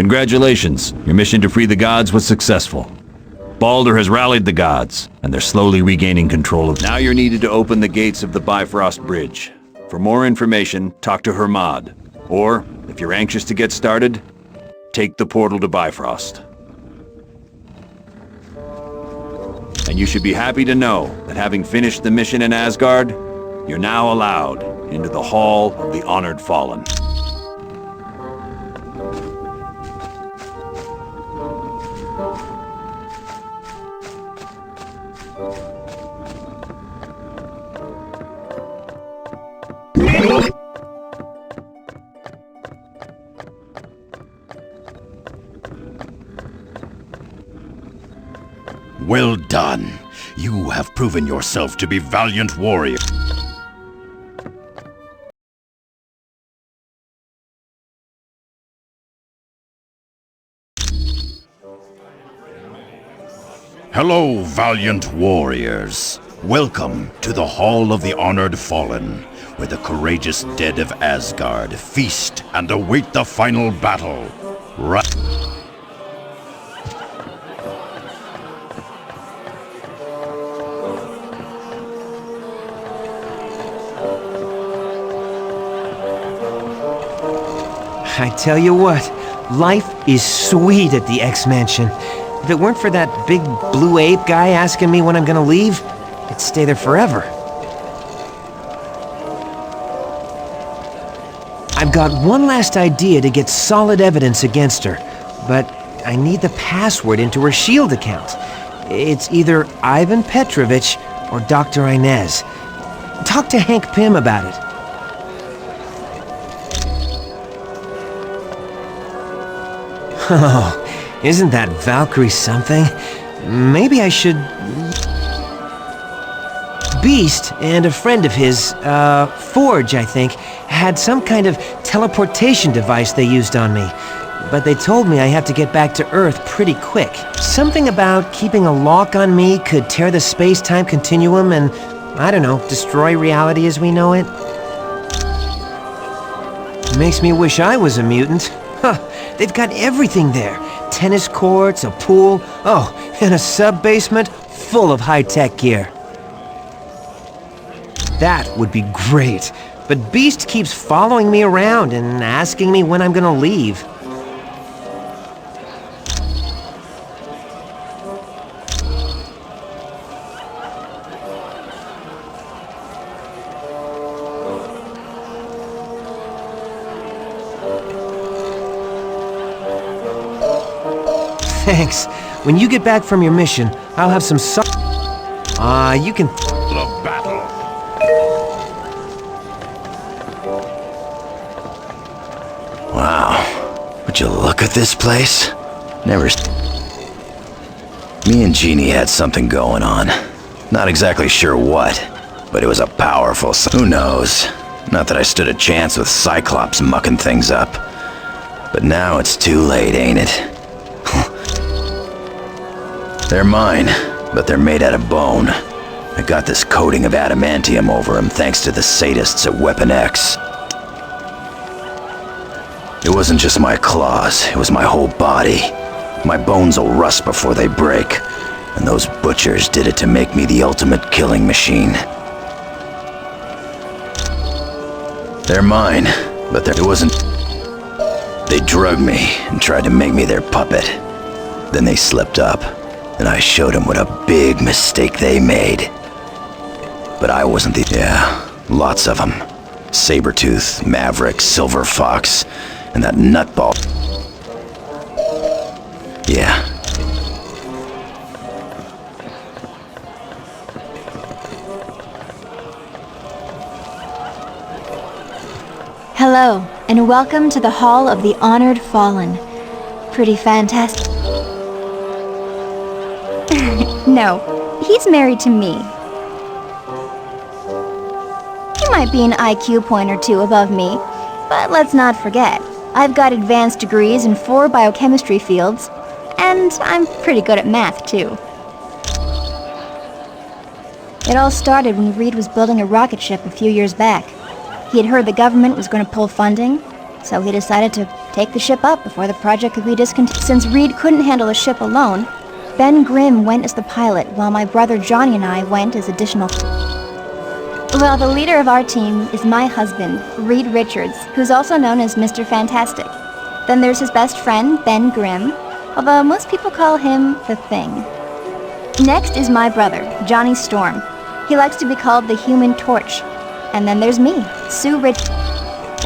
Congratulations, your mission to free the gods was successful. Baldur has rallied the gods, and they're slowly regaining control of... Now you're needed to open the gates of the Bifrost Bridge. For more information, talk to Hermod. Or, if you're anxious to get started, take the portal to Bifrost. And you should be happy to know that having finished the mission in Asgard, you're now allowed into the Hall of the Honored Fallen. Well done. You have proven yourself to be valiant warrior. Hello, valiant warriors. Welcome to the Hall of the Honored Fallen, where the courageous dead of Asgard feast and await the final battle. I tell you what, life is sweet at the X-Mansion. If it weren't for that big blue ape guy asking me when I'm gonna leave, I'd stay there forever. I've got one last idea to get solid evidence against her, but I need the password into her S.H.I.E.L.D. account. It's either Ivan Petrovich or Dr. Inez. Talk to Hank Pym about it. Oh, isn't that Valkyrie something? Maybe I should... Beast and a friend of his, Forge, I think, had some kind of teleportation device they used on me. But they told me I have to get back to Earth pretty quick. Something about keeping a lock on me could tear the space-time continuum and, I don't know, destroy reality as we know it. Makes me wish I was a mutant. Huh, they've got everything there. Tennis courts, a pool, oh, and a sub-basement full of high-tech gear. That would be great, but Beast keeps following me around and asking me when I'm gonna leave. Thanks. When you get back from your mission, I'll have some you can... The battle. Wow. Would you look at this place? Never... Me and Jeannie had something going on. Not exactly sure what, but it was a powerful... Who knows? Not that I stood a chance with Cyclops mucking things up. But now it's too late, ain't it? They're mine, but they're made out of bone. I got this coating of adamantium over them thanks to the sadists at Weapon X. It wasn't just my claws, it was my whole body. My bones will rust before they break, and those butchers did it to make me the ultimate killing machine. They're mine, but it wasn't... They drugged me and tried to make me their puppet. Then they slipped up. And I showed them what a big mistake they made. But I wasn't the... Yeah, lots of them. Sabretooth, Maverick, Silver Fox, and that nutball. Yeah. Hello, and welcome to the Hall of the Honored Fallen. Pretty fantastic. No, he's married to me. He might be an IQ point or two above me, but let's not forget, I've got advanced degrees in 4 biochemistry fields, and I'm pretty good at math, too. It all started when Reed was building a rocket ship a few years back. He had heard the government was going to pull funding, so he decided to take the ship up before the project could be discontinued. Since Reed couldn't handle a ship alone, Ben Grimm went as the pilot, while my brother Johnny and I went as additional. Well, the leader of our team is my husband, Reed Richards, who's also known as Mr. Fantastic. Then there's his best friend, Ben Grimm, although most people call him the Thing. Next is my brother, Johnny Storm. He likes to be called the Human Torch. And then there's me, Sue Rich.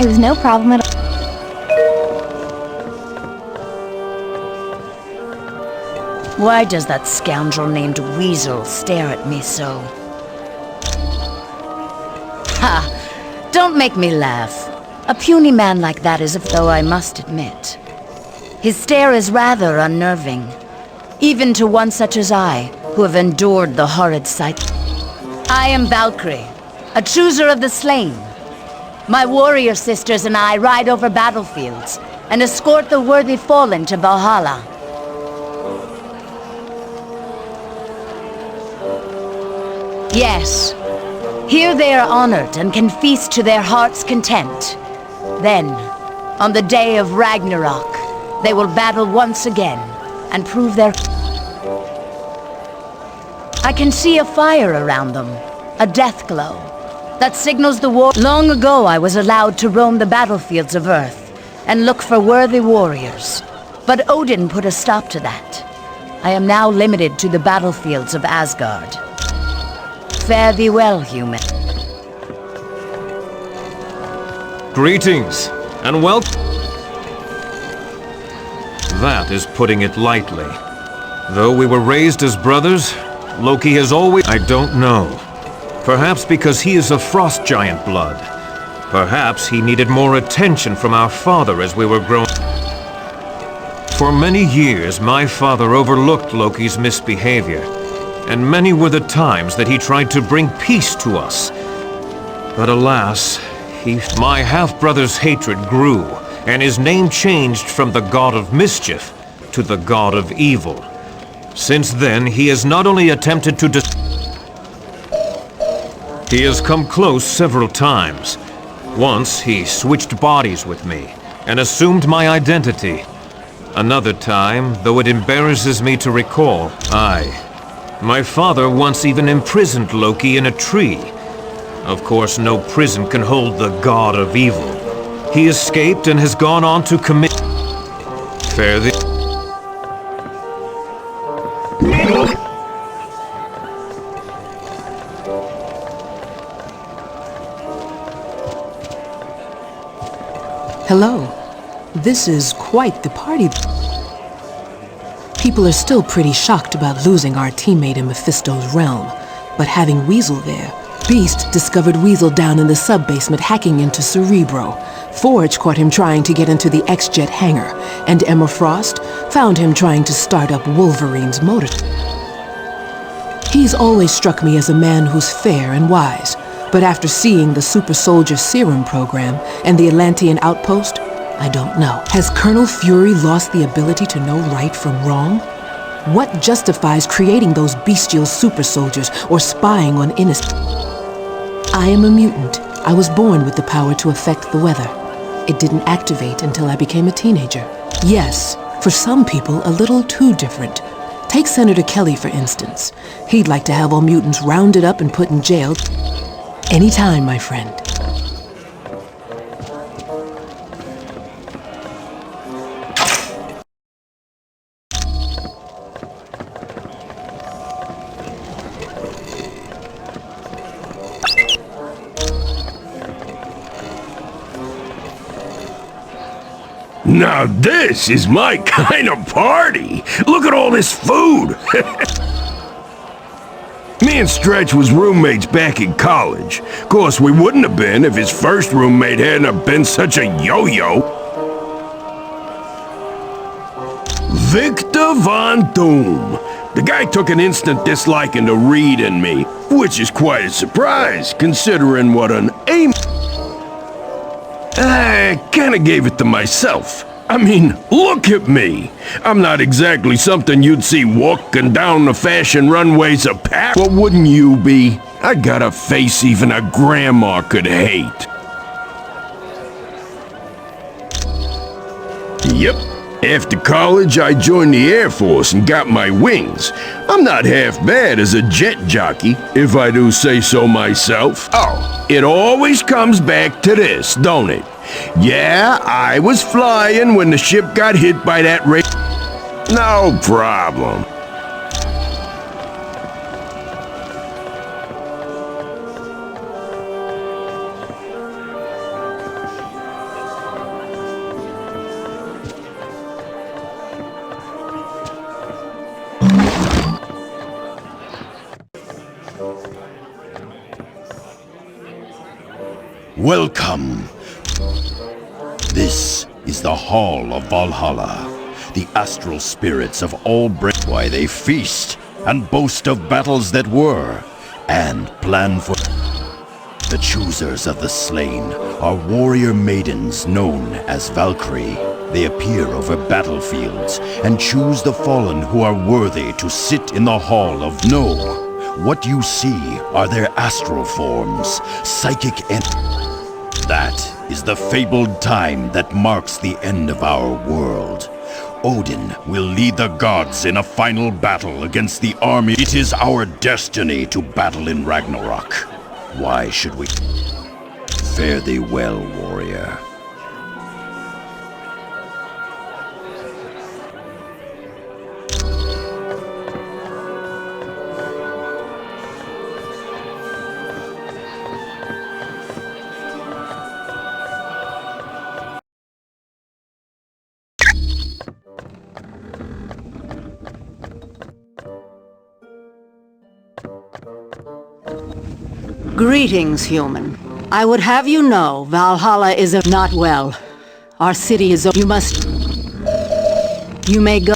It was no problem at all. Why does that scoundrel named Weasel stare at me so? Ha! Don't make me laugh. A puny man like that is as though I must admit. His stare is rather unnerving, even to one such as I, who have endured the horrid sight. I am Valkyrie, a chooser of the slain. My warrior sisters and I ride over battlefields and escort the worthy fallen to Valhalla. Yes, here they are honored and can feast to their heart's content. Then, on the day of Ragnarok, they will battle once again and prove their... I can see a fire around them, a death glow, that signals the war. Long ago I was allowed to roam the battlefields of Earth and look for worthy warriors, but Odin put a stop to that. I am now limited to the battlefields of Asgard. Fare thee well, human. Greetings, and welcome. That is putting it lightly. Though we were raised as brothers, Loki has always... I don't know. Perhaps because he is of frost giant blood. Perhaps he needed more attention from our father as we were growing. For many years, my father overlooked Loki's misbehavior, and many were the times that he tried to bring peace to us. But alas, my half-brother's hatred grew, and his name changed from the god of mischief to the god of evil. Since then, he has not only attempted to he has come close several times. Once, he switched bodies with me, and assumed my identity. Another time, though it embarrasses me to recall, my father once even imprisoned Loki in a tree. Of course, no prison can hold the god of evil. He escaped and has gone on to commit... Fare thee... Hello. This is quite the party. People are still pretty shocked about losing our teammate in Mephisto's realm, but having Weasel there... Beast discovered Weasel down in the sub-basement hacking into Cerebro. Forge caught him trying to get into the X-Jet hangar, and Emma Frost found him trying to start up Wolverine's motor. He's always struck me as a man who's fair and wise, but after seeing the Super Soldier Serum program and the Atlantean outpost, I don't know. Has Colonel Fury lost the ability to know right from wrong? What justifies creating those bestial super soldiers or spying on innocent? I am a mutant. I was born with the power to affect the weather. It didn't activate until I became a teenager. Yes, for some people, a little too different. Take Senator Kelly, for instance. He'd like to have all mutants rounded up and put in jail. Anytime, my friend. Now this is my kind of party. Look at all this food. Me and Stretch was roommates back in college. Of course, we wouldn't have been if his first roommate hadn't have been such a yo-yo. Victor Von Doom. The guy took an instant disliking to Reed and me, which is quite a surprise, considering what an aim... I kinda gave it to myself. I mean, look at me. I'm not exactly something you'd see walking down the fashion runways of Paris. But wouldn't you be? I got a face even a grandma could hate. college, I joined the Air Force and got my wings. I'm not half bad as a jet jockey, if I do say so myself. Oh, it always comes back to this, don't it? Yeah, I was flying when the ship got hit by that No problem. Welcome. This is the Hall of Valhalla. The astral spirits of all why they feast and boast of battles that were, and plan for. The choosers of the slain are warrior maidens known as Valkyrie. They appear over battlefields and choose the fallen who are worthy to sit in the Hall of No. What you see are their astral forms, psychic and that is the fabled time that marks the end of our world. Odin will lead the gods in a final battle against the army. It is our destiny to battle in Ragnarok. Why should we? Fare thee well, warrior. Greetings, human. I would have you know, Valhalla is not well. Our city is... You must... You may go...